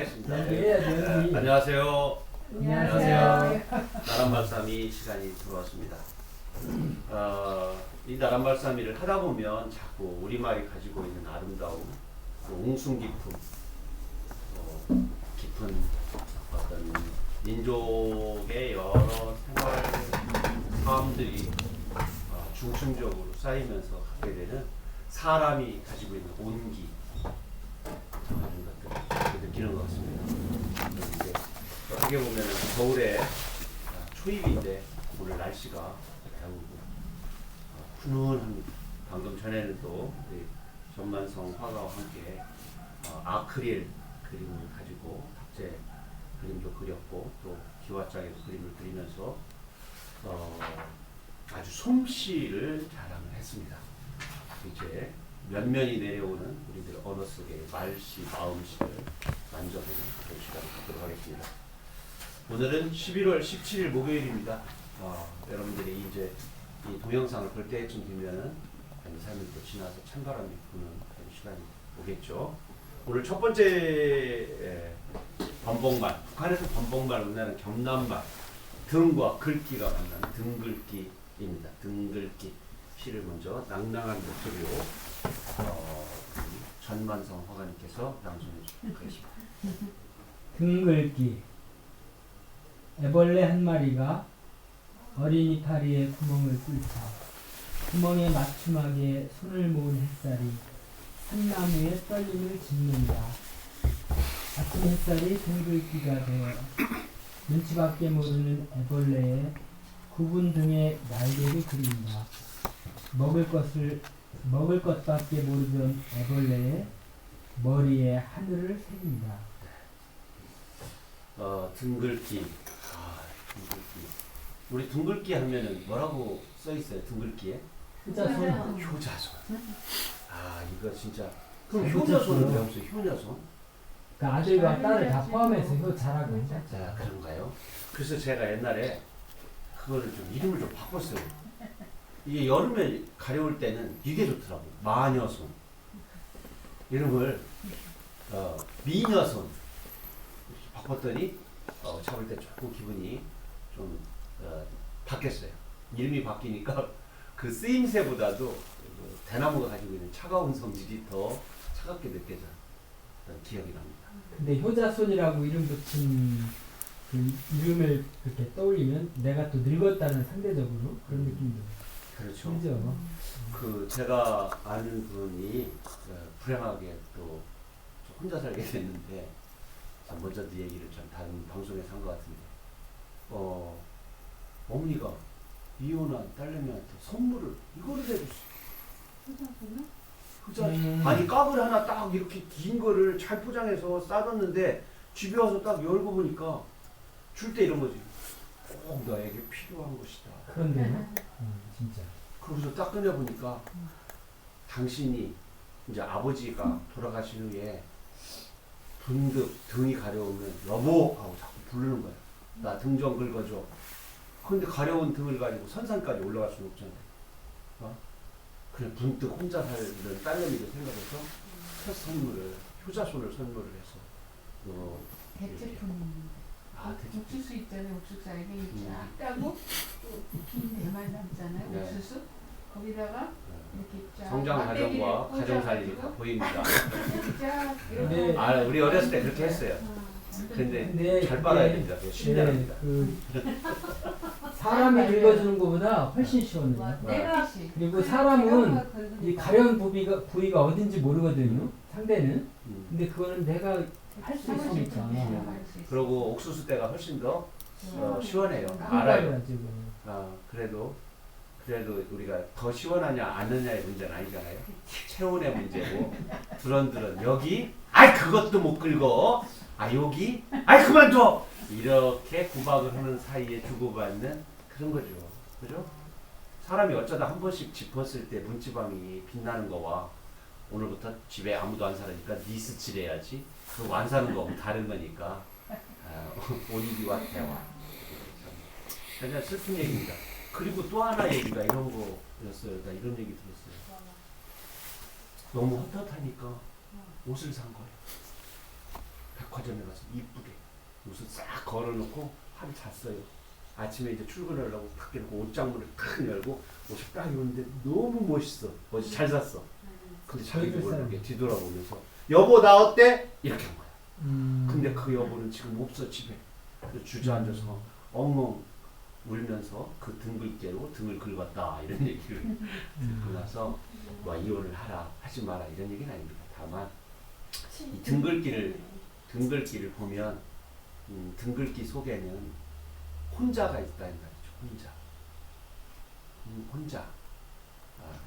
하겠습니다. 안녕하세요. 안녕하세요. 나란말싸미 시간이 들어왔습니다. 이 나란말싸미를 하다 보면 자꾸 우리말이 가지고 있는 아름다움, 웅숭 깊은 어떤 민족의 여러 생활 사람들이 중심적으로 쌓이면서 갖게 되는 사람이 가지고 있는 온기 이런 것들을 느끼는 것 같습니다. 그런데 어떻게 보면 겨울에 초입인데 오늘 날씨가 매우 훈훈합니다. 방금 전에는 또 우리 전만성 화가와 함께 아크릴 그림을 가지고 탁재 그림도 그렸고 또 기와장에서 그림을 그리면서 아주 솜씨를 자랑을 했습니다. 이제 면면이 내려오는 우리들 언어 속의 말씨, 마음씨를 만져보는 그런 시간을 갖도록 하겠습니다. 오늘은 11월 17일 목요일입니다. 여러분들이 이제 이 동영상을 볼 때쯤 되면은 3일 또 지나서 찬바람이 부는 그런 시간이 오겠죠. 오늘 첫 번째 번복말, 북한에서 번복말, 우리나라는 겸남말, 등과 글귀가 만나는 등글귀입니다. 등글귀 시를 먼저 낭낭한 목소리로 전만성 화가님께서 낭송해 주시겠습니다. 등글귀. 애벌레 한 마리가 어린이 파리에 구멍을 뚫자 구멍에 맞춤하게 손을 모은 햇살이 산나무에 떨림을 짓는다. 아침 햇살이 등글귀가 되어 눈치밖에 모르는 애벌레의 굽은 등에 날개를 그린다. 먹을 것밖에 모르던 애벌레의 머리에 하늘을 새긴다. 등글귀. 등글귀. 우리 등글귀 하면은 뭐라고 써 있어요? 등글귀에? 효자손. 효자손. 이거 진짜. 그럼 효자손을 배웠어요. 효자손. 그러니까 아들과 딸을 다 포함해서 효자라고 했죠. 자, 그런가요? 그래서 제가 옛날에 그거를 좀 이름을 좀 바꿨어요. 이게 여름에 가려울 때는 이게 좋더라고. 마녀손. 이름을 미녀손 이렇게 바꿨더니 잡을 때 조금 기분이 좀 바뀌었어요. 이름이 바뀌니까 그 쓰임새보다도 대나무가 가지고 있는 차가운 성질이 더 차갑게 느껴져요. 기억이 납니다. 근데 효자손이라고 이름 붙인 그 이름을 그렇게 떠올리면 내가 또 늙었다는 상대적으로 그런 느낌도 그렇죠. 들죠. 그 제가 아는 분이 불행하게 또 혼자 살게 됐는데 먼저 네 얘기를 좀 다른 방송에서 한 것 같은데 어머니가 이혼한 딸내미한테 선물을 이거를 해줬어. 효자 아니 깍을 하나 딱 이렇게 긴 거를 잘 포장해서 싸줬는데 집에 와서 딱 열고 보니까 줄 때 이런 거지. 꼭 너에게 필요한 것이다. 그런데요? 진짜. 그러고서 딱 꺼내보니까 당신이 이제 아버지가 돌아가신 후에 분급 등이 가려우면 여보 하고 자꾸 부르는 거야. 나 등 좀 긁어줘. 그런데 가려운 등을 가지고 선산까지 올라갈 수는 없잖아요. 그냥 문득 혼자 살던 딸내미를 생각해서 첫 선물을 효자손을 선물을 해서 대체품. 대체품. 옥수수 있잖아요. 옥수수 알갱이 쫙 따고 긴 대만 남잖아요. 네. 옥수수 거기다가 이렇게 쫙 성장 과정과 껍데기를 가정 살림이 다 꽂아가지고 보입니다. 쫙 네. 이렇게 우리 어렸을 때 그렇게 했어요. 근데 잘 빨아야 됩니다. 그거 신뢰합니다. 사람이 긁어주는 것보다 훨씬 시원해요. 내가 그리고 사람은 이 가려운 부위가 어딘지 모르거든요. 상대는. 근데 그거는 내가 할 수 있으니까. 그리고 옥수수 때가 훨씬 더 시원해요. 알아요. 알아요. 그래도 우리가 더 시원하냐 안 하냐의 문제는 아니잖아요. 체온의 문제고 두런두런 여기 그것도 못 긁어. 여기 그만둬. 이렇게 구박을 하는 사이에 주고받는 그런 거죠. 그죠? 사람이 어쩌다 한 번씩 짚었을 때 문지방이 빛나는 거와 오늘부터 집에 아무도 안 살으니까 니스칠해야지. 그거 안 사는 거 다른 거니까. 온기와 대화. 그냥 슬픈 얘기입니다. 그리고 또 하나 얘기가 이런 거였어요. 나 이런 얘기 들었어요. 너무 헛헛하니까 옷을 산 거예요. 백화점에 가서 이쁘게 옷을 싹 걸어놓고 하루 잤어요. 아침에 이제 출근하려고 탁 이렇게 옷장문을 탁 열고 옷을 딱 입었는데 너무 멋있어. 어제 잘 샀어. 근데 자기도 모르게 뒤돌아보면서 여보 나 어때? 이렇게 한 거야. 근데 그 여보는 지금 없어 집에. 그래서 주저앉아서 엉엉 울면서 그 등글개로 등을 긁었다 이런 얘기를 듣고 나서 뭐 이혼을 하라 하지 마라 이런 얘기는 아닙니다. 다만 이 등글기를 보면 등글기 속에는 혼자가 있다는 말이죠. 혼자.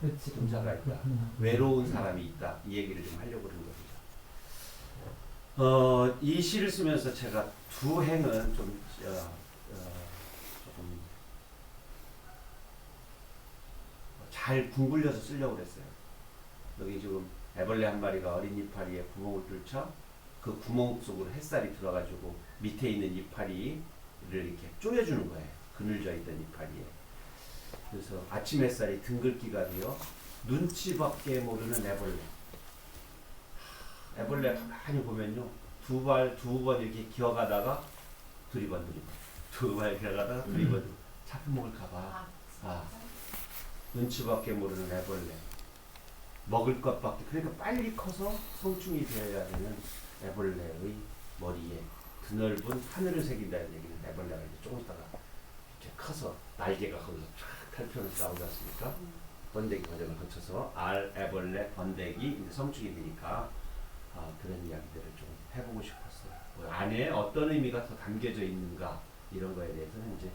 그렇지. 혼자가 있다. 외로운 사람이 있다. 이 얘기를 좀 하려고 그런 겁니다. 이 시를 쓰면서 제가 두 행은 좀 조금 잘 궁굴려서 쓰려고 그랬어요. 여기 지금 애벌레 한 마리가 어린 이파리에 구멍을 뚫쳐 그 구멍 속으로 햇살이 들어가지고 밑에 있는 이파리를 이렇게 쪼여주는 거예요. 그늘져 있던 이파리에. 그래서 아침 햇살이 등글기가 되어 눈치밖에 모르는 애벌레. 애벌레 가만히 보면요. 두 번 이렇게 기어가다가 두리번. 두 발 기어가다가 두리번. 잡혀먹을까봐. 눈치밖에 모르는 애벌레. 먹을 것밖에. 그러니까 빨리 커서 성충이 되어야 되는 애벌레의 머리에 드넓은 하늘을 새긴다는 얘기는 애벌레가 이제 조금 있다가 이렇게 커서 날개가 거기서 쫙 펼쳐서 나오지 않습니까? 번데기 과정을 거쳐서 애벌레, 번데기 이제 성충이 되니까 그런 이야기들을 좀 해보고 싶었어요. 뭐 안에 어떤 의미가 더 담겨져 있는가 이런 거에 대해서는 이제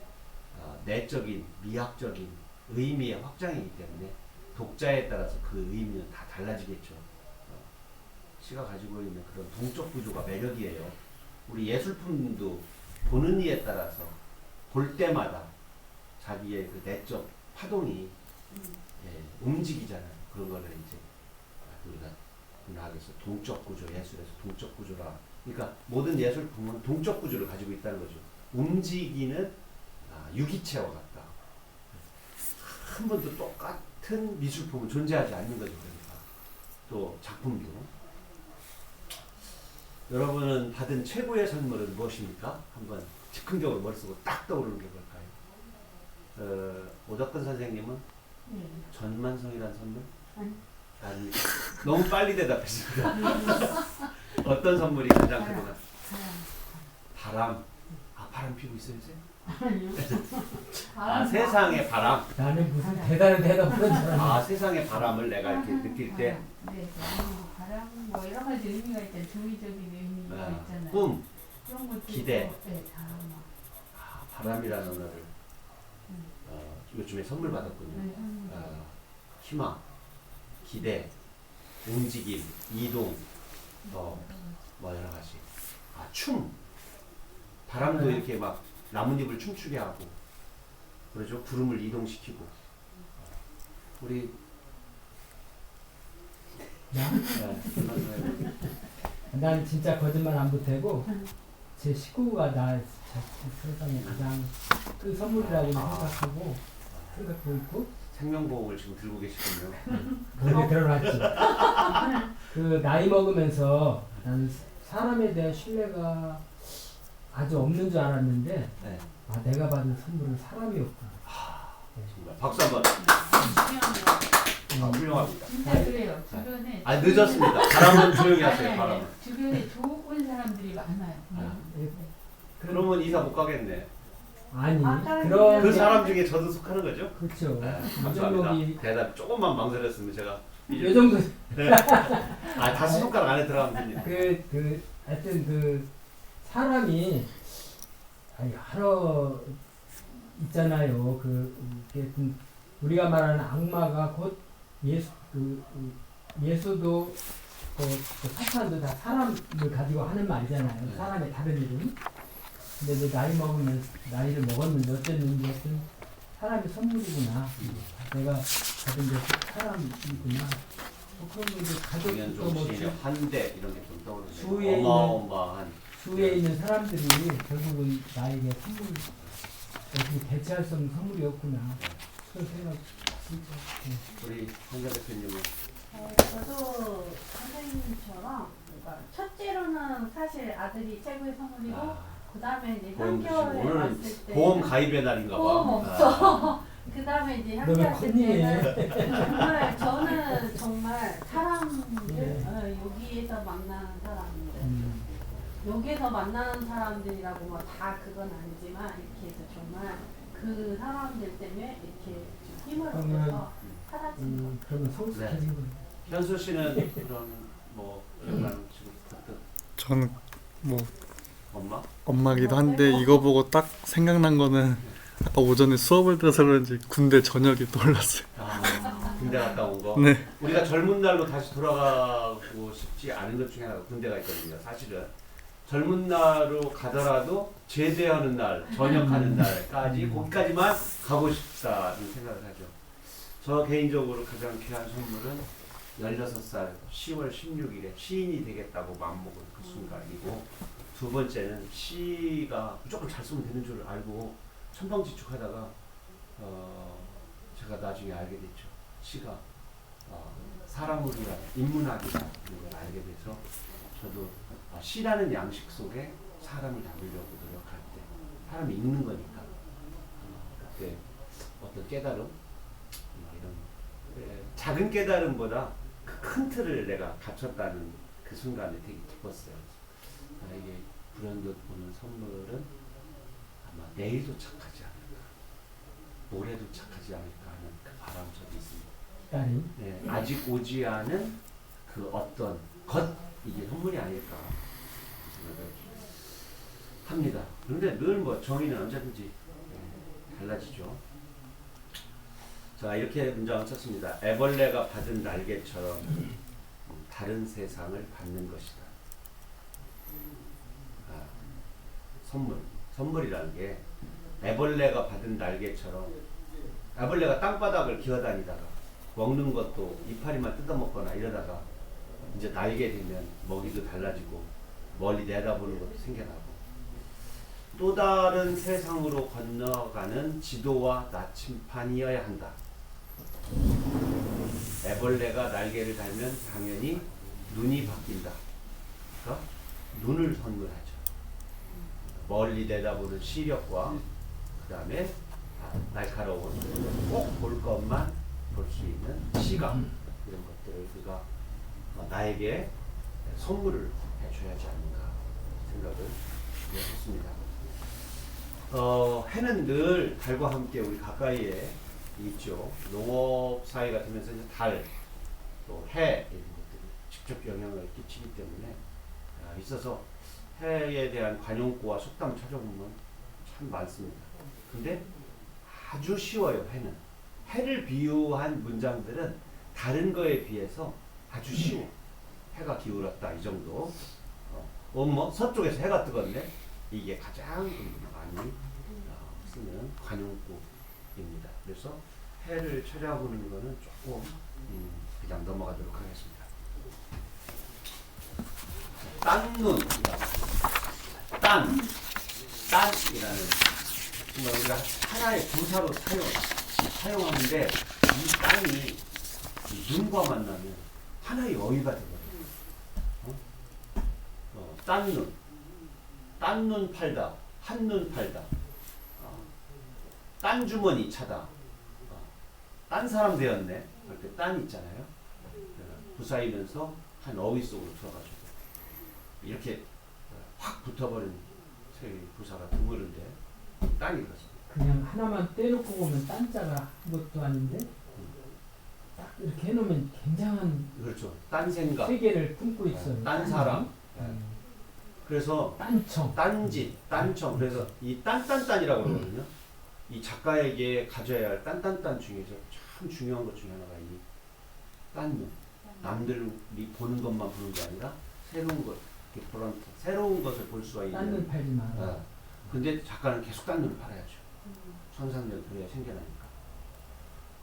내적인, 미학적인 의미의 확장이기 때문에 독자에 따라서 그 의미는 다 달라지겠죠. 시가 가지고 있는 그런 동적 구조가 매력이에요. 우리 예술품도 보는 이에 따라서 볼 때마다 자기의 그 내적 파동이 움직이잖아요. 그런 거를 이제 우리가 문학에서 동적 구조, 예술에서 동적 구조라. 그러니까 모든 예술품은 동적 구조를 가지고 있다는 거죠. 움직이는 유기체와 같다. 한 번도 똑같은 미술품은 존재하지 않는 거죠. 그러니까 또 작품도. 여러분은 받은 최고의 선물은 무엇입니까? 한번 즉흥적으로 머릿속으로 딱 떠오르는 게 뭘까요? 오덕근 선생님은 전만성이라는 선물? 아니, 너무 빨리 대답했습니다. 어떤 선물이 가장 그동안? 바람. 바람 피고 있어요, 이제? 세상의 바람. 나는 무슨 대단한 대답을 한 사람. 세상의 바람을 내가 이렇게 느낄 때. 네, 바람 뭐 여러 가지 의미가 있잖아요. 조의적인 의미가 있잖아요. 꿈, 그런 것도 기대. 있고, 네, 바람이라는 언어를 요즘에 선물 받았거든요. 희망, 기대, 움직임, 이동, 뭐 여러 가지. 춤. 바람도 이렇게 막 나뭇잎을 춤추게 하고, 그러죠. 구름을 이동시키고. 우리 난 진짜 거짓말 안 보태고 제 식구가 나 세상에 가장 큰 선물이라고 생각하고 있고. 생명보험을 지금 들고 계시군요. 그런데 들어놨지. 그 나이 먹으면서 나는 사람에 대한 신뢰가 아주 없는 줄 알았는데 내가 받은 선물은 사람이었구나. 정말 박수 한번. 훌륭합니다. 진짜 그래요. 주변에 늦었습니다. 바람은 조용히 하세요. 바람은. 주변에 좋은 사람들이 많아요. 그러면 이사 못 가겠네. 아니 그 그런 사람 중에 저도 속하는 거죠? 그렇죠. 감사합니다. 대답 조금만 망설였으면 제가 이 정도. 다시 손가락 안에 들어가면 됩니다. 하여튼 그 사람이 여러 있잖아요. 우리가 말하는 악마가 곧 예수도 사탄도 다 사람을 가지고 하는 말이잖아요. 사람의 다른 이름. 근데 이제 나이를 먹었는데 어쨌는지 하여튼 사람이 선물이구나. 내가 받은 게 사람이구나. 그런 이제 가족도 뭐 한대 이런 게 좀 떠오르네요. 주위에 어마어마한 주위에 있는 사람들이 결국은 나에게 선물 어떻게 대체할 수 없는 선물이었구나. 그런 생각 진짜. 우리 황자 대표님은 저도 선생님처럼 그러니까 첫째로는 사실 아들이 최고의 선물이고 아, 그 다음에 이제 보험 주시고 형편에 오늘은 왔을 때 보험 가입의 날인가 봐. 보험 없어. 그 다음에 이제 너무 형제 왔을 컨닝해. 때는 정말 저는 정말 사람들 네. 여기에서 만나는 사람들 음. 여기에서 만나는 사람들이라고 뭐 다 그건 아니지만 이렇게 해서 정말 그 사람들 때문에 이렇게 좀 힘을 얻어서 사라진 거. 그러면 성숙해진 거예요. 현수 씨는 그런 뭐 기억나는 지금 어떤 저는 뭐 엄마? 엄마기도 한데 이거 보고 딱 생각난 거는 아까 오전에 수업을 들어서 그런지 군대 저녁이 떠올랐어요. 아, 군대 갔다 온 거. 네. 우리가 젊은 날로 다시 돌아가고 싶지 않은 것 중에 하나가 군대가 있거든요. 사실은 젊은 날로 가더라도 제대하는 날, 전역하는 날까지 거기까지만 가고 싶다는 생각을 하죠. 저 개인적으로 가장 귀한 선물은 16살 10월 16일에 시인이 되겠다고 마음먹은 그 순간이고, 두 번째는 시가 무조건 잘 쓰면 되는 줄 알고 천방지축하다가 제가 나중에 알게 됐죠. 시가 사람을 위한 인문학이라는 걸 알게 돼서 저도 시라는 양식 속에 사람을 담으려고 노력할 때 사람이 읽는 거니까 그때 어떤 깨달음 이런 작은 깨달음보다 그 큰 틀을 내가 갖췄다는 그 순간에 되게 기뻤어요. 나에게 불현듯 보는 선물은 아마 내일도 착하지 않을까, 모레도 착하지 않을까 하는 그 바람 저도 있습니다. 딸이. 네, 아직 오지 않은 그 어떤 것, 이게 선물이 아닐까 생각을 합니다. 그런데 늘 뭐 정의는 언제든지 달라지죠. 자, 이렇게 문장을 썼습니다. 애벌레가 받은 날개처럼 다른 세상을 받는 것이다. 선물이라는 게 애벌레가 받은 날개처럼, 애벌레가 땅바닥을 기어다니다가 먹는 것도 이파리만 뜯어먹거나 이러다가 이제 날게 되면 먹이도 달라지고 멀리 내다보는 것도 생겨나고 또 다른 세상으로 건너가는 지도와 나침판이어야 한다. 애벌레가 날개를 달면 당연히 눈이 바뀐다. 그러니까 눈을 선물하죠. 멀리 내다보는 시력과 그 다음에 날카로운 꼭 볼 것만 볼 수 있는 시각, 이런 것들을 그가 나에게 선물을 해줘야지 않는가 생각을 했습니다. 해는 늘 달과 함께 우리 가까이에 있죠. 농업 사회가 되면서 이제 달, 또 해 이런 것들이 직접 영향을 끼치기 때문에 있어서 해에 대한 관용구와 속담을 찾아보면 참 많습니다. 근데 아주 쉬워요. 해는. 해를 비유한 문장들은 다른 거에 비해서 아주 쉬워. 해가 기울었다 이 정도. 뭐 서쪽에서 해가 뜨겁네. 이게 가장 많이 쓰는 관용구입니다. 그래서 해를 찾아보는 거는 조금 그냥 넘어가도록 하겠습니다. 딴눈, 딴이라는 정말 우리가 하나의 부사로 사용하는데 이 딴이 눈과 만나면 하나의 어휘가 되거든요. 딴눈 팔다, 한눈 팔다, 딴 주머니 차다, 딴 사람 되었네 할 때 딴 있잖아요. 부사이면서 한 어휘 속으로 들어가지고 이렇게 확 붙어버린 부사가 드물은데 딴이 그렇습니다. 그냥 하나만 떼놓고 보면 딴자가 아무것도 아닌데 딱 이렇게 해놓으면 굉장한 그렇죠. 딴 생각, 세계를 품고 있어요. 딴 사람. 그래서 딴청, 딴짓, 딴청. 그래서 이 딴딴딴이라고 그러거든요. 이 작가에게 가져야 할 딴딴딴 중에서 참 중요한 것 중에 하나가 이 딴눈. 남들이 보는 것만 보는 게 아니라 새로운 것, 새로운 것을 볼 수가 있는. 딴눈 팔지 마라. 근데 작가는 계속 딴눈을 팔아야죠. 선상열 그래야 생겨나니까.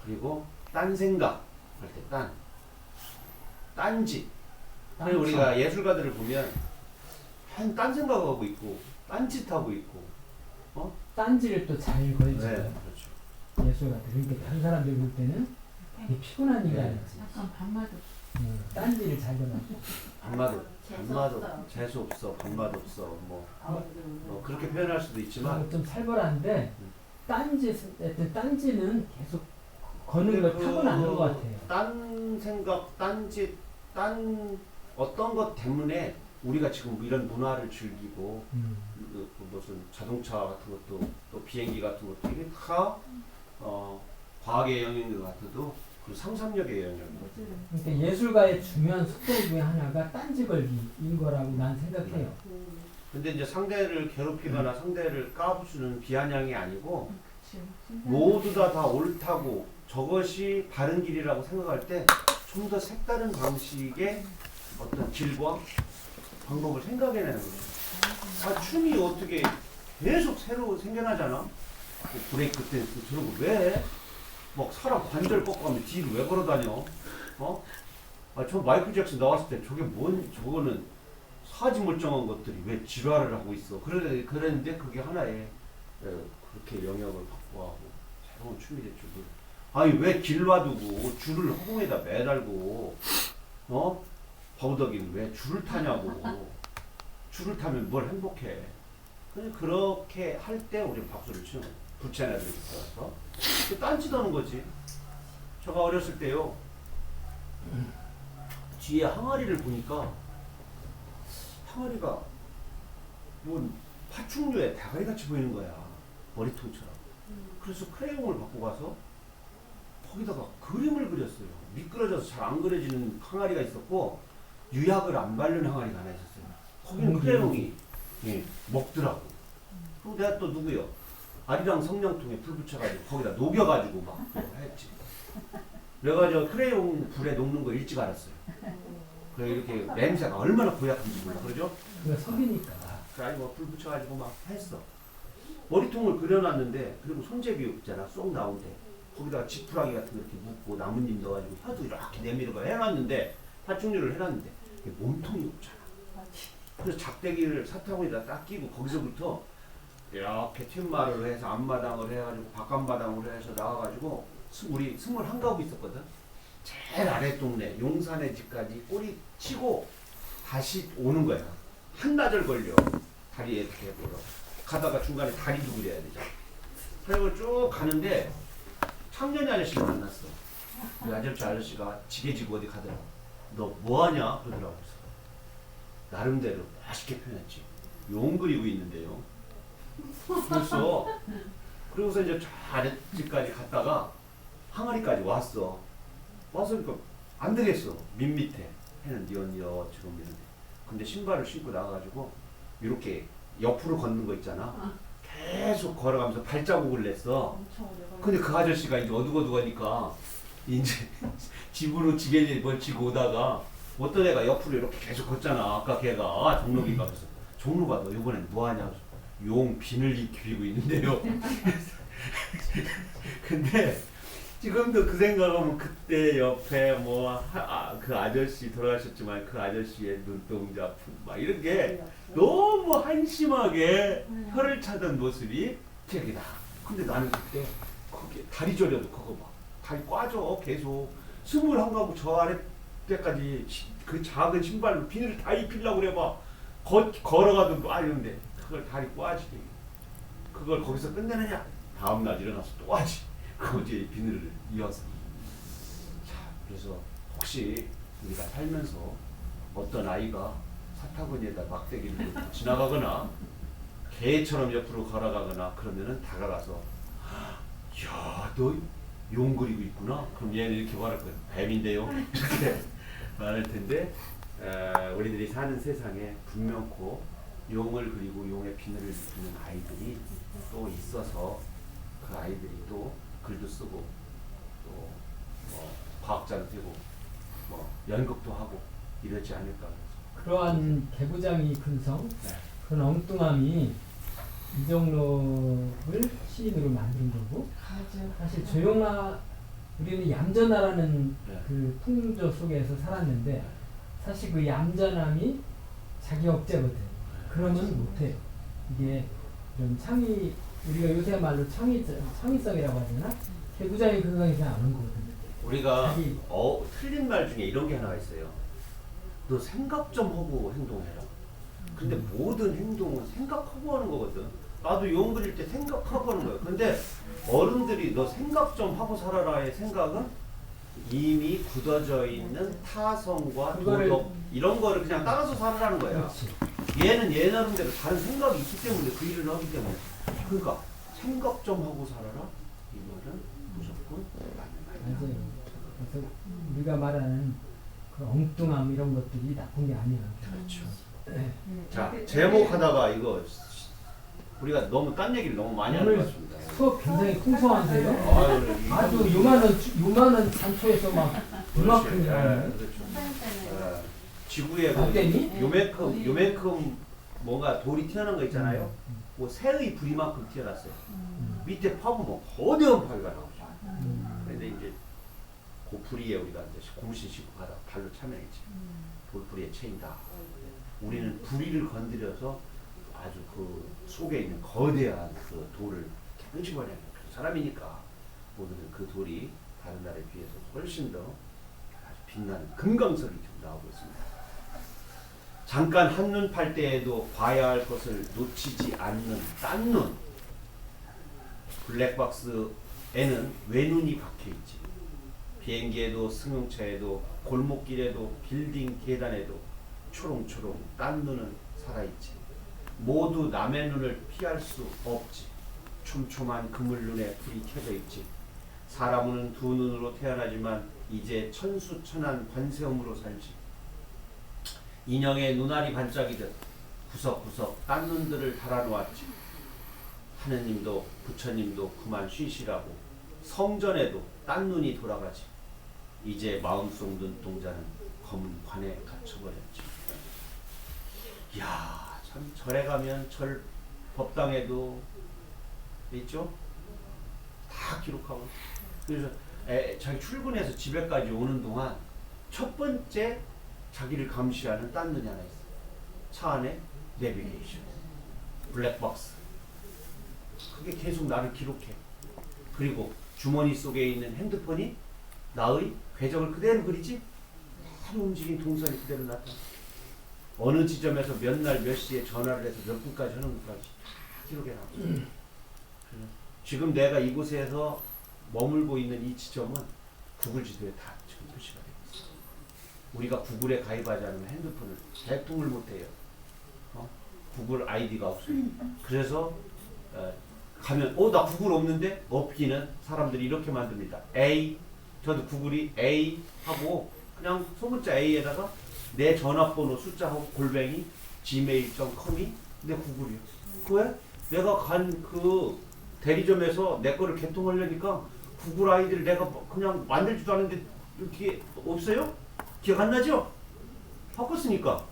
그리고 딴 생각 할 때 딴짓. 그리고 우리가 예술가들을 보면 딴 생각하고 있고 딴짓하고 있고 딴지를 또 잘 걸죠. 네, 그렇죠. 예술가들. 그러니까 다른 사람들 볼 때는 되게 피곤한 인간이지. 약간 반말도 딴지를 잘 전하고 재수 재수 없어, 밥맛 없어, 뭐 그렇게 아, 표현할 수도 있지만 좀 살벌한데 딴지는 계속 거는 걸 타고나는 것 같아요. 딴 생각, 딴짓, 딴 어떤 것 때문에 우리가 지금 이런 문화를 즐기고 무슨 자동차 같은 것도 또 비행기 같은 것도 이게 다 과학의 영역인 것 같아도 그 상상력의 영역인 것 같아요. 그러니까 예술가의 중요한 속성 중에 하나가 딴지 걸기인 거라고 난 생각해요. 근데 이제 상대를 괴롭히거나 상대를 까부수는 비아냥이 아니고 모두 다 옳다고 저것이 바른 길이라고 생각할 때 좀 더 색다른 방식의 어떤 길과 방법을 생각해내는 거죠. 춤이 어떻게 계속 새로 생겨나잖아. 뭐 브레이크 댄스 저런 거 왜? 막 사람 관절 꺾어가면 뒤로 왜 걸어다녀? 저 마이클 잭슨 나왔을 때 저거는 사지 멀쩡한 것들이 왜 지랄을 하고 있어. 그랬는데 그게 하나의 그렇게 영역을 확보하고 새로운 춤이 됐죠. 아니 왜 길 놔두고 줄을 허공에다 매달고 바우덕이는 왜 줄을 타냐고. 줄을 타면 뭘 행복해. 그렇게 할 때 우리 박수를 치는 거예요. 부채나를 들어서 딴짓 하는 거지. 제가 어렸을 때요 뒤에 항아리를 보니까 항아리가 뭐 파충류의 대가리 같이 보이는 거야. 머리통처럼. 그래서 크레용을 갖고 가서 거기다가 그림을 그렸어요. 미끄러져서 잘 안 그려지는 항아리가 있었고 유약을 안 바르는 항아리가 하나 있었어요. 거기는 크레용이 먹더라고. 그리고 내가 또 누구요? 아리랑 성냥통에 불 붙여가지고 거기다 녹여가지고 막 했지. 그래가지고 크레용 불에 녹는 거 일찍 알았어요. 그래 이렇게 냄새가 얼마나 고약한지 몰라. 그러죠? 그거 석이니까. 그래 뭐 불 붙여가지고 막 했어. 머리통을 그려놨는데 그리고 손잡이 있잖아. 쏙 나온데 거기다가 지푸라기 같은 거 이렇게 묶고 나뭇잎 넣어가지고 혀도 이렇게 내밀어가 해놨는데 파충류를 해놨는데 이게 몸통이 없잖아. 그래서 작대기를 사타구니에다 딱 끼고 거기서부터 이렇게 튠마를 해서 앞마당을 해가지고 바깥마당으로 해서 나와가지고 우리 21가구 있었거든. 제일 아래 동네 용산의 집까지 꼬리 치고 다시 오는 거야. 한나절 걸려. 다리에 이렇게 보러 가다가 중간에 다리도 그려야 되잖아. 그리고 쭉 가는데 창년이 아저씨를 만났어. 그 아저씨가 지게지고 어디 가더라고. 너 뭐하냐? 그러더라고. 나름대로 맛있게 표현했지. 용 그리고 있는데요. 그러고서 이제 저 아랫집까지 갔다가 항아리까지 왔어. 와서니까 안 되겠어. 밑에 해는 니언니어처럼 있는데. 근데 신발을 신고 나가가지고 이렇게 옆으로 걷는 거 있잖아. 계속 걸어가면서 발자국을 냈어. 근데 그 아저씨가 이제 어둑어둑하니까 이제 집으로 지게질 멀치고 오다가 어떤 애가 옆으로 이렇게 계속 걷잖아. 아까 걔가 종록이가 그래서 종록아 너 이번엔 뭐하냐? 용 비늘 입히고 있는데요. 근데 지금도 그 생각하면 그때 옆에 그 아저씨 돌아가셨지만 그 아저씨의 눈동자 막 이런 게 너무 한심하게 혀를 차던 모습이 기억이 나. 근데 나는 그때 거기 다리 저려도 그거 막 다리 꽈져 계속 21가구 저 아래 때까지 그 작은 신발로 비닐을 다 입히려고 그래 봐. 걸어가도 또 이런데 그걸 다리 꽈지. 그걸 거기서 끝내느냐? 다음날 일어나서 또 하지. 거기에 비늘을 이어서. 자, 그래서 혹시 우리가 살면서 어떤 아이가 사타구니에다 막대기를 지나가거나 개처럼 옆으로 걸어가거나 그러면은 다가가서 야, 너 용 그리고 있구나. 그럼 얘는 이렇게 말할 거야. 뱀인데요. 이렇게 말할 텐데 우리들이 사는 세상에 분명코 용을 그리고 용의 비늘을 입히는 아이들이 또 있어서 그 아이들이 또 글도 쓰고 또 과학자도 되고 연극도 하고 이러지 않을까. 그러한 개구장이 근성, 네. 그런 엉뚱함이 이정록을 시인으로 만든 거고, 사실 우리는 얌전하라는 네. 그 풍조 속에서 살았는데 사실 그 얌전함이 자기 억제거든. 그러면 못해. 이게 좀 우리가 요새 말로 창의성이라고 하잖아. 개구장의 근성에서 안 온 거거든. 우리가 자기 틀린 말 중에 이런 게 하나가 있어요. 너 생각 좀 하고 행동해라. 근데 모든 행동은 생각하고 하는 거거든. 나도 용 그릴 때 생각하고 하는 거야. 근데 어른들이 너 생각 좀 하고 살아라의 생각은 이미 굳어져 있는 타성과 그거를- 도덕 이런 거를 그냥 따라서 살아라는 거야. 그렇지. 얘는 얘 나름대로 다른 생각이 있기 때문에 그 일을 하기 때문에. 그러니까 생각 좀 하고 살아라. 이 말은 무조건 맞는 말이야. 맞아요. 그래서 우리가 말하는 그 엉뚱함 이런 것들이 나쁜 게 아니야. 그렇죠. 네. 자, 제목 하다가 이거 우리가 너무 딴 얘기를 너무 많이 하는 것 같습니다. 수업 굉장히 풍성한데요. 아유, 아주 요만한 단초에서 막 이만큼 나오네. 그렇죠. 선생님 때는 지구에 나 때니? 요만큼 뭔가 돌이 튀어나온 거 있잖아요. 음. 뭐 새의 부리만큼 튀어났어요. 밑에 파보면 거대한 파리가 나오죠. 근데 이제 그 부리에 우리가 이제 고무신 신고 가다 발로 차면이지. 돌부리에 채인다. 우리는 부리를 건드려서 아주 그 속에 있는 거대한 그 돌을 뭉치버리는 사람이니까 오늘은 그 돌이 다른 날에 비해서 훨씬 더 아주 빛나는 금강석이 좀 나오고 있습니다. 잠깐 한눈 팔 때에도 봐야 할 것을 놓치지 않는 딴 눈. 블랙박스에는 외눈이 박혀있지. 비행기에도 승용차에도 골목길에도 빌딩 계단에도 초롱초롱 딴 눈은 살아있지. 모두 남의 눈을 피할 수 없지. 촘촘한 그물 눈에 불이 켜져 있지. 사람은 두 눈으로 태어나지만 이제 천수천한 관세음으로 살지. 인형의 눈알이 반짝이듯 구석구석 딴 눈들을 달아놓았지. 하느님도 부처님도 그만 쉬시라고 성전에도 딴 눈이 돌아가지. 이제 마음속 눈동자는 검은 관에 갇혀버렸지. 이야, 참 절에 가면 절 법당에도 있죠? 다 기록하고. 그래서 자기 출근해서 집에까지 오는 동안 첫 번째 자기를 감시하는 딴 눈이 하나 있어. 차 안에 내비게이션, 블랙박스. 그게 계속 나를 기록해. 그리고 주머니 속에 있는 핸드폰이 나의 궤적을 그대로 그리지? 그대로 움직인 동선이 그대로 나타나. 어느 지점에서 몇 날 몇 시에 전화를 해서 몇 분까지 하는 것까지 다 기록해 놔. 지금 내가 이곳에서 머물고 있는 이 지점은 구글 지도에 다 지금 표시가 되고 있어. 우리가 구글에 가입하지 않으면 핸드폰을 개통을 못해요. 구글 아이디가 없어요. 그래서 가면 나 구글 없는데? 없기는 사람들이 이렇게 만듭니다. 저도 구글이 A 하고 그냥 소문자 A에다가 내 전화번호 숫자하고 골뱅이 gmail.com이 내 구글이요. 왜? 내가 간 그 대리점에서 내 거를 개통하려니까 구글 아이디를 내가 그냥 만들지도 않은데 이렇게 없어요? 기억 안 나죠? 바꿨으니까.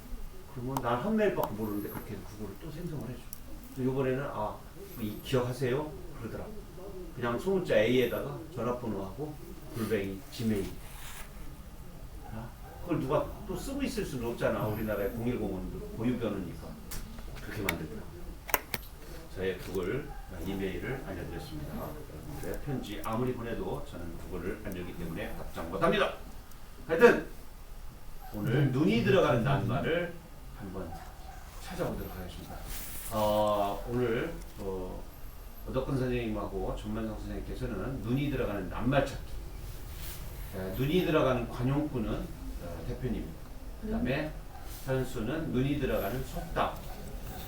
그러면 난 한 메일밖에 모르는데 그렇게 구글을 또 생성을 해줘. 이번에는 기억하세요? 그러더라고. 그냥 소문자 A에다가 전화번호하고 골뱅이 gmail. 그걸 누가 또 쓰고 있을 수는 없잖아. 우리나라의 010은 보유번호니까. 그렇게 만들더라고. 저의 구글 이메일을 알려드렸습니다. 여러분들의 편지 아무리 보내도 저는 구글을 안 열기 때문에 답장 못합니다. 하여튼 오늘 눈이 들어가는 낱말을 한번 찾아보도록 하겠습니다. 오늘 오덕근 선생님하고 전만성 선생님께서는 눈이 들어가는 낱말 찾기, 눈이 들어가는 관용구는 대표님, 그 다음에 현수는 눈이 들어가는 속담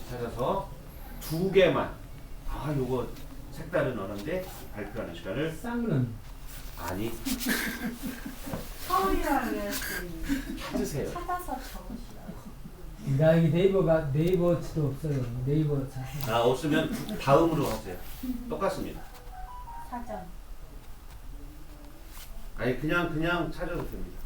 찾아서 2개만 요거 색다른 언어인데 발표하는 시간을 쌍눈. 아니 서울이라고 했더니 찾으세요. 찾아서 적으시라고. 나 여기 네이버치도 없어요. 네이버 자. 없으면 다음으로 하세요. 똑같습니다. 사전. 아니 그냥 찾아도 됩니다.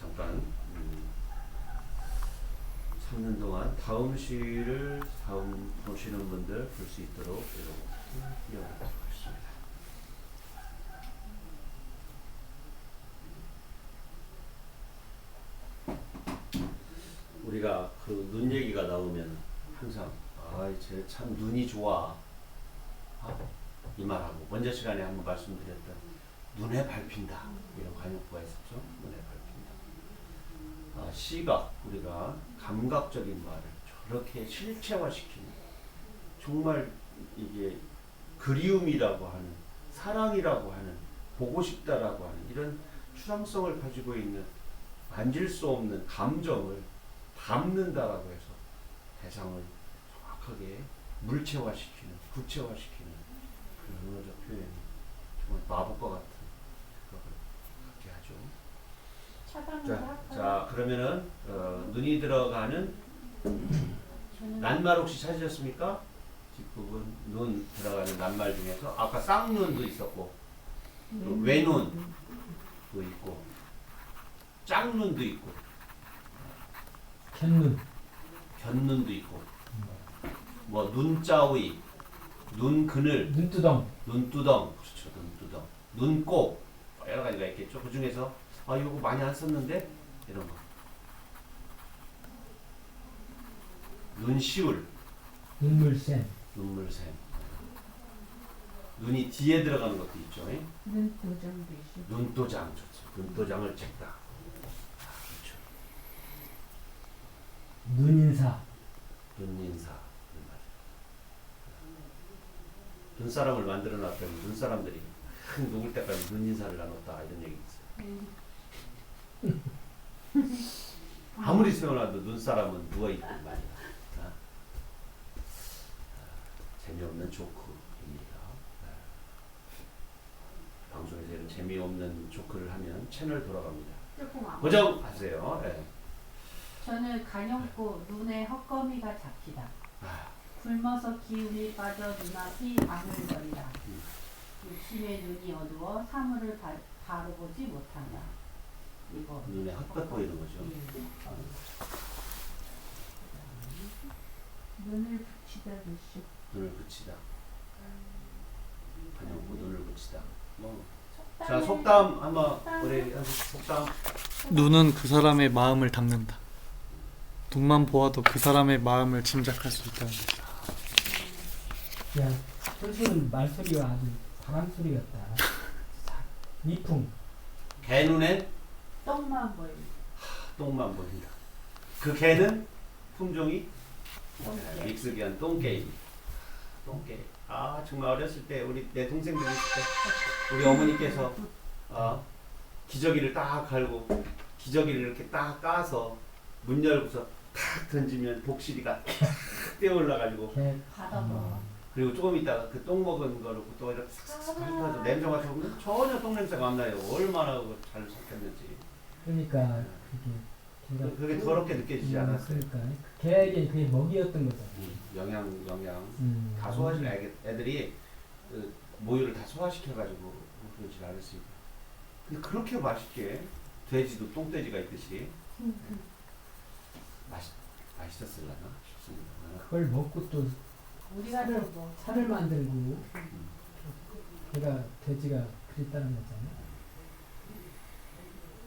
잠깐 찾는 동안 다음 시를 다음 보시는 분들 볼 수 있도록 이어가도록 하겠습니다. 항상 쟤참 눈이 좋아. 이 말하고 먼저 시간에 한번 말씀드렸던 눈에 밟힌다 이런 관용구가 있었죠. 눈에 밟힌다. 시각 우리가 감각적인 말을 저렇게 실체화시키는 정말 이게 그리움이라고 하는 사랑이라고 하는 보고 싶다라고 하는 이런 추상성을 가지고 있는 만질 수 없는 감정을 담는다라고 해서 대상을 정확하게 물체화시키는 구체화시키는 그런 언어적 표현이 정말 마법과 같은 그걸 갖게 하죠. 자 그러면은 눈이 들어가는 낱말 혹시 찾으셨습니까? 뒷부분 눈 들어가는 낱말 중에서 아까 쌍눈도 있었고 또 외눈도 있고 짝눈도 있고 견눈, 견눈도 있고 뭐 눈자위, 눈그늘, 눈두덩, 눈두덩 그렇죠 눈두덩, 눈곱 여러 가지가 있겠죠. 그 중에서 이거 많이 안 썼는데 이런 거 눈시울, 눈물샘, 눈물샘 눈이 뒤에 들어가는 것도 있죠. 눈도장도 있어. 눈도장 좋죠. 눈도장을 쳤다. 그렇죠. 눈인사, 눈인사 눈사람을 만들어 놨더니 눈사람들이 녹을 때까지 눈인사를 나눴다 이런 얘기 있어요. 아무리 세워놔도 눈사람은 누워있고 말이야. 재미없는 조크입니다. 방송에서 이런 재미없는 조크를 하면 채널 돌아갑니다. 조금 안 고정하세요. 저는 간염구 눈에 헛거미가 잡히다. 굶어서 기운이 빠져 눈앞이 아물거리다. 욕심에 눈이 어두워 사물을 바로 보지 못한다. 이거 눈에 헛것 보이는 거죠. 눈을 붙이다 글씨. 눈을 붙이다. 간염구 눈을 붙이다. 자 속담 한번 우리 속담. 눈은 그 사람의 마음을 담는다. 눈만 보아도 그 사람의 마음을 짐작할 수 있다는 거죠. 야, 솔직히 말소리가 아주 바람 소리 같다. 미풍, 개 눈엔 똥만 보인다. 똥만 보인다. 그 개는 품종이 똥개. 믹스기한 똥개입. 똥개. 정말 어렸을 때 내 동생들 있을 때 우리 어머니께서 기저귀를 딱 갈고 기저귀를 이렇게 딱 까서 문 열고서 탁 던지면 독시리가 탁 뛰어 올라가지고 개, 받아먹어. 그리고 조금 있다가 그 똥 먹은 거를 또 이렇게 싹싹 핥아서 냄새 맡아보면 전혀 똥 냄새가 안 나요. 얼마나 잘 섞였는지. 그러니까 그게 그게 더럽게 느껴지지 않았어요. 그러니까 개에게 그게 먹이였던 거잖아. 영양 다 소화시켜 애들이 그 모유를 다 소화시켜가지고 그러지 않았습니다. 근데 그렇게 맛있게 돼지도 똥돼지가 있듯이 맛있었을라나 싶습니다. 그걸 먹고 또 우리가 뭐 살을 만들고 걔가 돼지가 그랬다는 거잖아.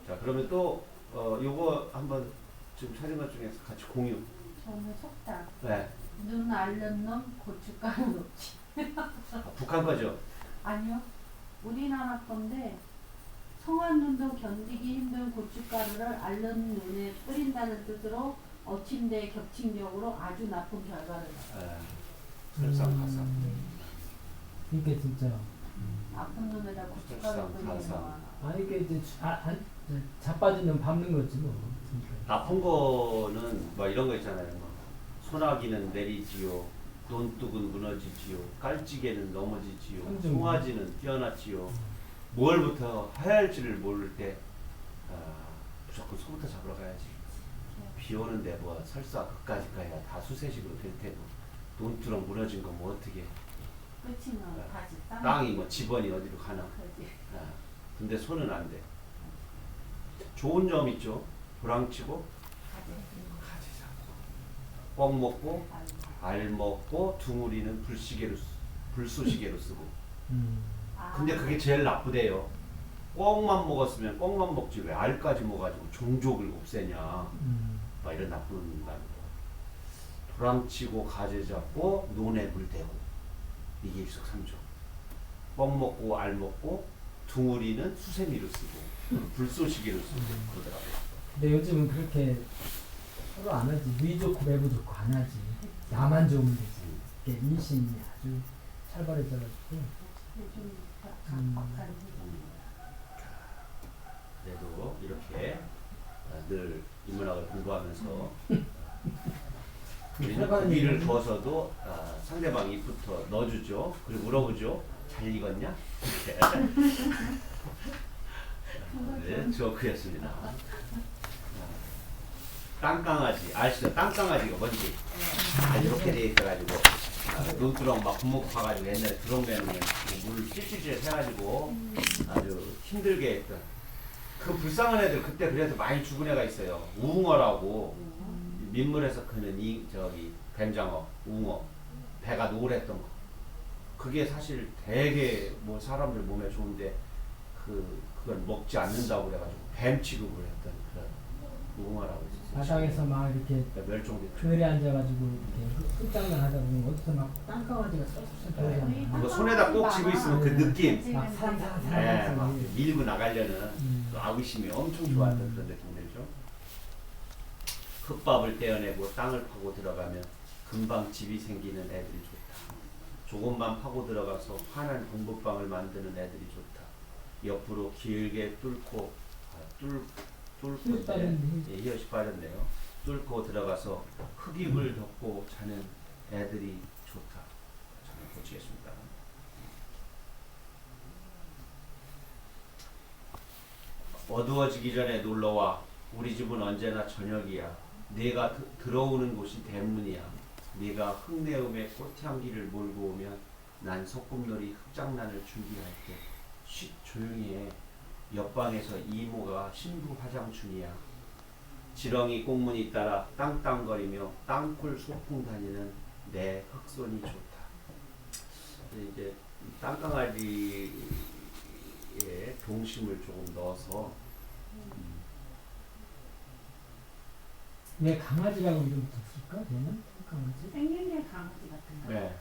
자 그러면 또 요거 한번 지금 찾은 것 중에서 같이 공유. 저는 속담. 네. 눈 앓는 놈 고춧가루 놓지. 북한 거죠. 아니요. 우리나라 건데 성한 눈도 견디기 힘든 고춧가루를 앓는 눈에 뿌린다는 뜻으로 어침대 격침적으로 아주 나쁜 결과를 낳아요. 설상가상. 그러니까 진짜 아픈 눈에다 고춧가루 뿌리는 설상가상. 거. 이게 이제 자빠진 놈 밟는 거지 뭐. 그러니까. 나쁜 거는 뭐 이런 거 있잖아요. 뭐 소나기는 내리지요, 논둑은 무너지지요, 깔찌개는 넘어지지요, 송아지는 뛰어났지요. 뭘부터 해야 할지를 모를 때 무조건 소부터 잡으러 가야지. 비 오는데 뭐 설사 그까지 가야 다 수세식으로 될 테고 논두렁 무너진 거 뭐 어떻게 끝이면 다시 땅이 뭐 집원이 어디로 가나. 그러지. 근데 손은 안 돼. 좋은 점 있죠. 도랑치고 가지 잡고 뻥 먹고 알 먹고 둥우리는 불쏘시개로 쓰고. 근데 그게 제일 나쁘대요. 꿩만 먹었으면 꿩만 먹지 왜 알까지 먹어가지고 종족을 없애냐. 막 이런 나쁜 말. 도랑치고 가재 잡고 논에 물 대고 이게 일석삼조. 뻥 먹고 알 먹고 둥우리는 수세미로 쓰고 불쏘시개로 쓰고 그러더라고요. 근데 요즘은 그렇게 서로 안 하지. 위 좋고 배부 좋고 안 하지. 나만 좋으면 되지. 이게 인심이 아주 살벌해져가지고. 요즘 음. 각박한 세상이에요. 그래도 이렇게 늘 인문학을 공부하면서 우리는 고비를 둬서도 상대방 입부터 넣어주죠. 그리고 물어보죠. 잘 익었냐? 이렇게. 네, 조크였습니다. 땅강아지 아시죠? 땅강아지가 뭔지 이렇게 돼 있어가지고 눈두렁 막 구멍 파가지고 옛날에 두렁 매는 물을 찔찔찔 해가지고 아주 힘들게 했던 그 불쌍한 애들 그때 그래서 많이 죽은 애가 있어요. 우웅어라고 민물에서 크는 저기 뱀장어, 웅어, 배가 노랬던 거. 그게 사실 되게 뭐 사람들 몸에 좋은데 그걸 먹지 않는다고 그래가지고 뱀 취급을 했던 그런 웅어라고 있었어요. 바닥에서 막 이렇게 그러니까 멸종됐죠. 그늘에 앉아가지고 이렇게 흙장난 하다 보면 어디서 막 땅강아지가 쏙쏙 들어오잖아요. 그거 손에다 꼭 쥐고 있으면 그 느낌. 막 네, 막 사람사람 밀고 나가려는 그 아구심이 엄청 좋았던 그런 느낌 들죠. 흙밥을 떼어내고 땅을 파고 들어가면 금방 집이 생기는 애들이 좋다. 조금만 파고 들어가서 환한 공부방을 만드는 애들이 좋다. 옆으로 길게 뚫고 히읗이 빠졌네요. 뚫고 들어가서 흙입을 덮고 자는 애들이 좋다. 저는 고치겠습니다. 어두워지기 전에 놀러와. 우리 집은 언제나 저녁이야. 네가 들어오는 곳이 대문이야. 네가 흙내음의 꽃향기를 몰고 오면 난 소꿉놀이 흙장난을 준비할 때 쉿 조용히 해. 옆방에서 이모가 신부 화장 중이야. 지렁이 꽁무니 따라 땅땅거리며 땅굴 소풍 다니는 내 흑손이 좋다. 이제 땅강아지의 동심을 조금 넣어서 왜 강아지라고 이름 붙였을까? 걔는 강아지? 생긴 게 강아지 같은가? 네.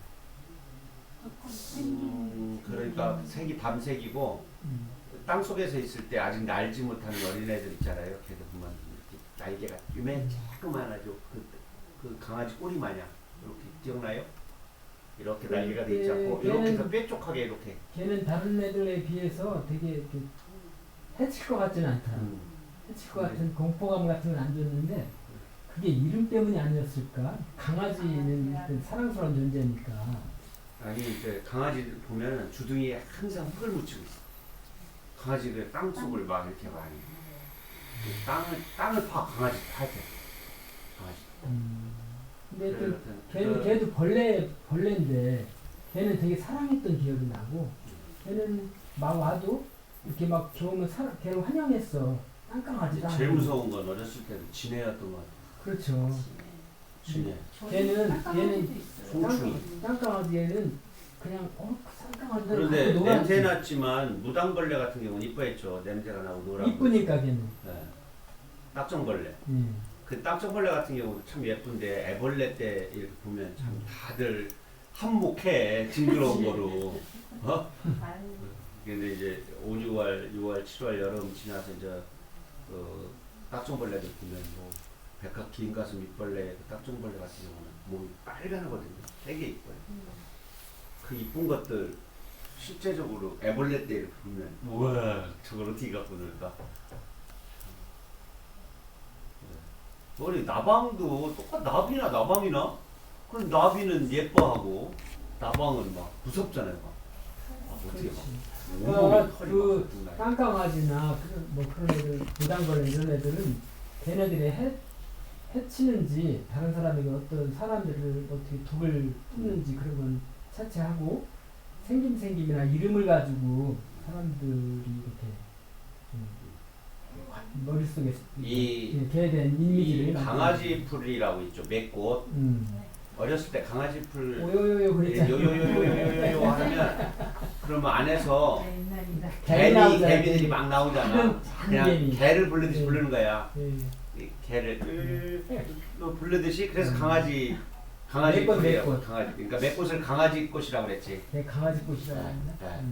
조금 생긴 그러니까 색이 밤색이고 땅 속에서 있을 때 아직 날지 못하는 어린애들 있잖아요. 걔들 보면 이렇게 날개가 조그만하죠. 그 강아지 꼬리 마냥 이렇게 기억나요? 이렇게 날개가 돼 있지 않고 이렇게 해서 뾰족하게 이렇게. 걔는 다른 애들에 비해서 되게 이렇게 해칠 것 같지는 않다. 해칠 것 같은 공포감 같은 건 안 줬는데 그게 이름 때문이 아니었을까? 강아지는 일단 사랑스러운 존재니까. 아니 이제 강아지 보면 주둥이에 항상 흙을 묻히고 있어. 강아지가 땅 속을 막 이렇게 많이 땅을 파 강아지 할 때. 강아지. 근데 또 그래, 걔도 벌레인데 걔는 되게 사랑했던 기억이 나고 걔는 막 와도 이렇게 막 겨우면 걔를 환영했어. 땅강아지다. 제일 무서운 건 어렸을 때는 지네였던 것 같아. 그렇죠. 지네. 걔는 송충이. 땅강아지에는 그냥 땅강아지들 그런데 냄새 났지만 무당벌레 같은 경우는 이뻐했죠. 냄새가 나고 노랗고. 이쁘니까 걔는. 네. 딱정벌레. 예. 그 딱정벌레 같은 경우도 참 예쁜데 애벌레 때 이렇게 보면 참 다들 한몫해 징그러운 거로. 근데 이제 5, 6월, 7월 여름 지나서 이제 그 딱정벌레들 보면 뭐 백합 긴 가슴 잎벌레 그 딱정벌레 같은 경우는 몸이 빨간하거든요. 되게 이뻐요. 그 이쁜 것들 실제적으로 애벌레 때 이렇게 보면 우와 저걸 어떻게 갖고 놀까. 우리 나방도 똑같 나방이나 그럼 나비는 예뻐하고 나방은 막 무섭잖아요. 막. 어떻게 막 그 땅강아지나 뭐 그런 애들 무당벌레 이런 애들은 걔네들이 해치는지 다른 사람에게 어떤 사람들을 어떻게 독을 뿜는지 그런 건 차치하고 생김이나 이름을 가지고 사람들이 이렇게 머릿속에 걔에 대한 이미지를 강아지 풀이라고 있죠. 맥꽃. 어렸을 때 강아지 풀 오요요요 그랬잖아요. 요요요요요요 하면 그러면 안에서 개미 개미들이 막 나오잖아. 그냥 개미. 개를 부르듯이 부르는 거야. 예. 개를 부르듯이 그래서 강아지 강아지 내 꽃, 내 꽃이에요. 꽃. 강아지. 그러니까 내 꽃을 강아지 꽃이라고 그랬지. 내 강아지 꽃이라고 네, 했나? 네.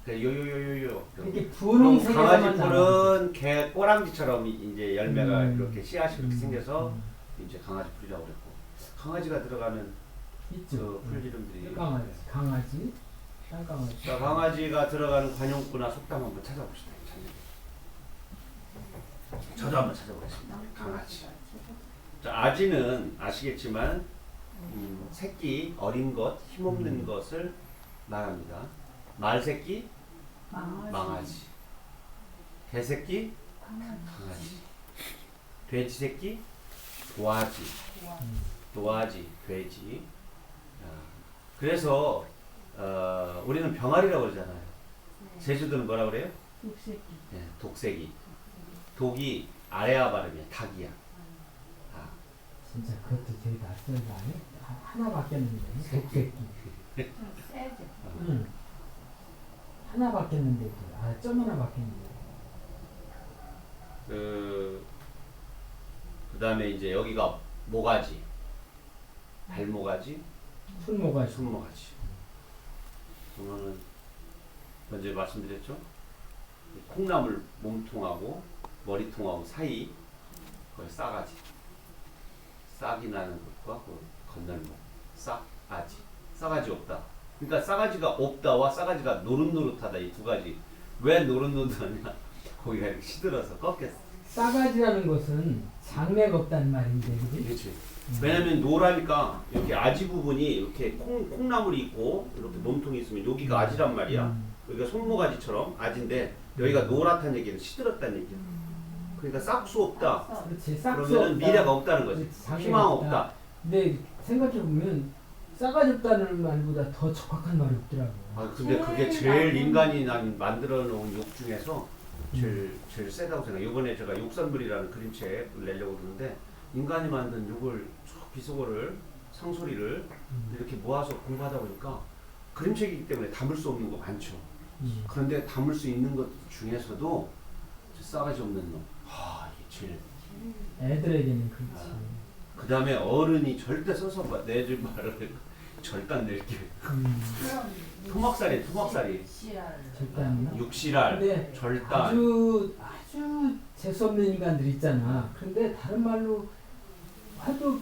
그 요요요요요. 이렇게 그럼 분홍색에서만 강아지 나와. 뿔은 개 꼬랑지처럼 이제 열매가 음. 이렇게 씨앗이 이렇게 음. 생겨서 음. 이제 강아지 뿔이라고 그랬고 강아지가 들어가는 있죠. 그풀 이름들이 강아지, 땅강아지. 자, 강아지가 들어가는 관용구나 속담 한번 찾아봅시다. 저도 한번 찾아보겠습니다. 강아지. 자, 아지는 아시겠지만 새끼 어린 것 힘없는 것을 말합니다. 말새끼 망아지, 개새끼 강아지, 돼지 새끼 도화지, 도화지 돼지. 그래서 우리는 병아리라고 그러잖아요. 제주도는 뭐라 그래요? 독새끼. 네, 독새끼. 독이 아래아 발음이야. 닭이야. 아, 진짜 그것도 되게 낯설다. 하나 바뀌었는데 독새끼. 좀 세죠. 응. 하나 바뀌었는데 점 하나 바뀌었는데. 그다음에 이제 여기가 모가지, 발모가지, 순모가 손모가지. 그러면은 먼저 말씀드렸죠. 이 콩나물 몸통하고 머리통하고 사이 거의 싸가지. 싹이 나는 것과 그 건널목 싹아지. 싸가지 없다. 그러니까 싸가지가 없다와 싸가지가 노릇노릇하다 이 두 가지. 왜 노릇노릇하냐? 거기가 이렇게 시들어서 꺾였어. 싸가지라는 것은 장래가 없다는 말인데, 그지? 그렇지. 왜냐면 노라니까 이렇게 아지 부분이 이렇게 콩나물이 있고 이렇게 몸통이 있으면 여기가 아지란 말이야. 여기가 손모가지처럼 아지인데 여기가 노랗다는 얘기는 시들었다는 얘기야. 그러니까 싹수 없다. 그렇지. 싹수 그러면 없다. 미래가 없다는 거지. 그렇지, 장래가 희망 없다. 근데 생각해 보면 싸가지 없다는 말보다 더 적확한 말이 없더라고. 아 근데 그게 제일 인간이 난 만들어 놓은 욕 중에서 제일 세다고 생각해. 이번에 제가 욕선물이라는 그림책을 내려고 그러는데 인간이 만든 욕을 비속어를 상소리를 이렇게 모아서 공부하다 보니까 그림책이기 때문에 담을 수 없는 거 많죠. 그런데 담을 수 있는 것 중에서도 싸가지 없는 놈. 이게 제일. 애들에게는 그렇지. 그 다음에 어른이 절대 써서 내줄 말을 절단 낼게. 토막살이. 절단이나. 육실할, 근데 절단. 아주 재수 없는 인간들 있잖아. 근데 다른 말로 하도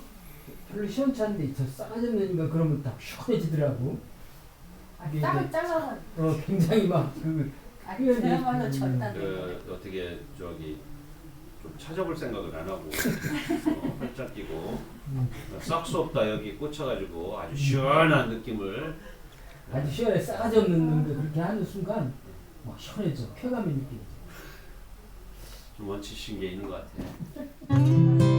별로 시원치 않은데 저 싸가지 없는 인간 그러면 딱 시원해지더라고. 땀을 잘라서. 굉장히 막 그야말로 절단. 어떻게 저기 좀 찾아볼 생각을 안 하고 활짝 끼고 싹수 없다 여기 꽂혀가지고 아주 시원한 느낌을 아주 시원해. 싸가지 없는 놈들 그렇게 하는 순간 막 시원해져. 쾌감이 느껴져. 좀 원치신 게 있는 것 같아요.